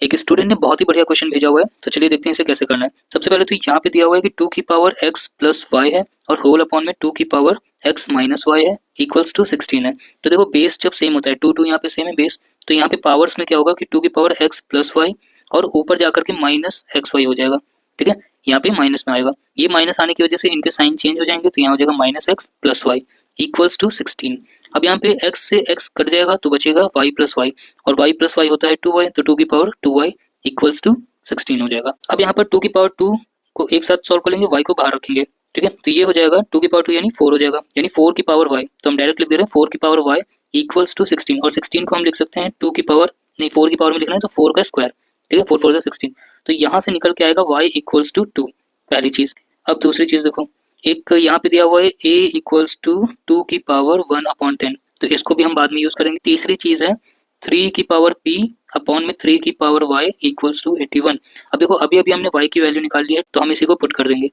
एक स्टूडेंट ने बहुत ही बढ़िया क्वेश्चन भेजा हुआ है, तो चलिए देखते हैं इसे कैसे करना है। सबसे पहले तो यहाँ पे दिया हुआ है कि 2 की पावर x प्लस वाई है और होल अपॉन में 2 की पावर x माइनस वाई है इक्वल्स टू 16 है। तो देखो बेस जब सेम होता है, 2 यहाँ पे सेम है बेस, तो यहाँ पे पावर्स में क्या होगा कि 2 की पावर x प्लस वाई और ऊपर जाकर के माइनस एक्स वाई हो जाएगा। ठीक है, यहाँ पे माइनस में आएगा, ये माइनस आने की वजह से इनके साइन चेंज हो जाएंगे, तो यहाँ हो जाएगा minus x plus y equals to 16। अब यहाँ पे x से x कट जाएगा तो बचेगा y प्लस वाई, और y प्लस वाई होता है 2y, तो 2 की पावर 2y इक्वल्स टू 16 हो जाएगा। अब यहाँ पर 2 की पावर 2 को एक साथ सॉल्व कर लेंगे, y को बाहर रखेंगे। ठीक है, तो ये हो जाएगा 2 की पावर 2 यानी 4 हो जाएगा, यानी 4 की पावर y, तो हम डायरेक्ट लिख दे रहे हैं 4 की पावर y इक्वल्स टू 16, और 16 को हम लिख सकते हैं 2 की पावर, नहीं 4 की पावर में लिखना है तो 4 का स्क्वायर। ठीक है, 4 4 16, तो यहाँ से निकल के आएगा y इक्वल्स टू 2, पहली चीज। अब दूसरी चीज देखो, एक यहाँ पे दिया हुआ है a इक्वल्स टू 2 की पावर 1/10, तो इसको भी हम बाद में यूज करेंगे। तीसरी चीज है 3 की पावर p अपॉन में 3 की पावर y इक्वल्स टू 81। अब देखो अभी अभी हमने y की वैल्यू निकाल ली है, तो हम इसी को पुट कर देंगे।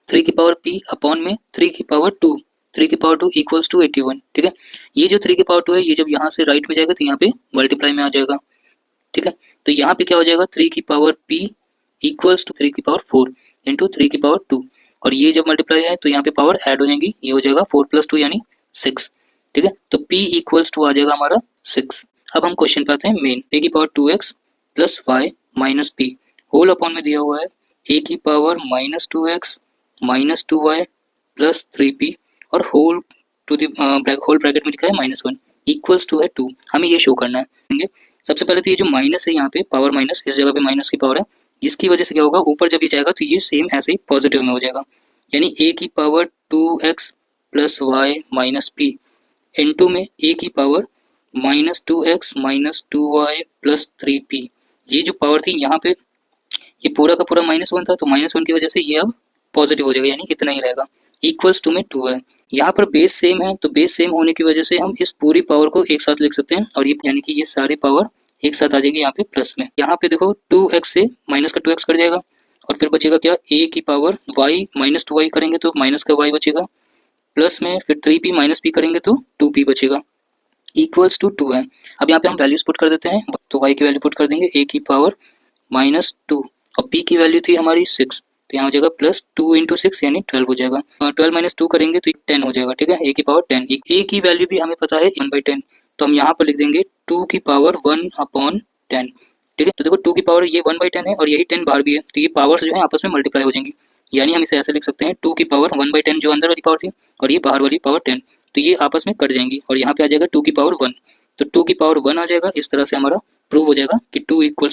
3 की पावर p अपॉन में 3 की पावर 2, 3 की पावर 2 इक्वल्स टू 81। ठीक है, ये जो 3 की पावर 2 है, ये जब यहाँ से राइट में जाएगा तो यहाँ पे मल्टीप्लाई में आ जाएगा। ठीक है, तो यहाँ पे क्या हो जाएगा 3 की पावर p इक्वल्स टू 3 की पावर 4 इंटू 3 की पावर 2, और ये जब मल्टीप्लाई है तो यहाँ पे पावर ऐड हो जाएंगी, ये हो जाएगा 4 प्लस 2 यानी 6। ठीक है, तो p इक्वल्स टू आ जाएगा हमारा 6। अब हम क्वेश्चन पे आते हैं मेन। a की power 2x plus y minus p whole upon में दिया हुआ है a की power minus 2x minus 2y plus 3p और whole to the whole bracket में लिखा है -1 इक्वल्स टू है 2। हमें ये शो करना है। सबसे पहले तो ये जो माइनस है यहाँ पे पावर माइनस, इस जगह पे माइनस की पावर है, इसकी वजह से क्या होगा ऊपर जब ये जाएगा तो ये सेम ऐसे ही पॉजिटिव में हो जाएगा, यानी a की power 2x plus y minus p into में a की power minus 2x minus 2y plus 3p। ये जो पावर थी यहाँ पे ये पूरा का पूरा -1 था, तो -1 की वजह से ये अब पॉजिटिव हो जाएगा, यानी इतना ही रहेगा। इक्वल्स टू में 2 है, यहाँ पर बेस सेम है, तो बेस सेम होने की वजह से हम इस पूरी पावर को एक साथ लिख सकते हैं, और ये यानी कि ये सारी पावर एक साथ आ जाएगी यहाँ पे प्लस में। यहाँ पे देखो 2x से माइनस का 2x कट जाएगा, और फिर बचेगा क्या a की पावर y माइनस 2y करेंगे तो माइनस का y बचेगा, प्लस में फिर 3p माइनस p करेंगे तो 2p बचेगा इक्वल्स टू 2 है। अब यहाँ पे हम वैल्यूज पुट कर देते हैं, तो y की वैल्यू पुट कर देंगे a की पावर -2 और p की वैल्यू थी हमारी 6, तो यहाँ हो जाएगा प्लस 2 इंटू 6 यानी 12 हो जाएगा, 12 माइनस 2 करेंगे तो 10 हो जाएगा। ठीक है, a की पावर 10, a की वैल्यू भी हमें पता है 1/10, तो हम यहाँ पर लिख देंगे 2 की पावर 1/10। ठीक है, तो देखो 2 की पावर ये 1/10 है और यही 10 बाहर भी है, तो ये पावर्स जो है आपस में मल्टीप्लाई हो जाएंगी, यानी हम इसे ऐसे लिख सकते हैं 2 की पावर 1/10 जो अंदर वाली पावर थी और ये बाहर वाली पावर 10, तो ये आपस में कट जाएंगी और यहाँ पे आ जाएगा 2 की पावर 1, तो 2 की पावर 1 आ जाएगा। इस तरह से हमारा प्रूव हो जाएगा कि 2 इक्वल्स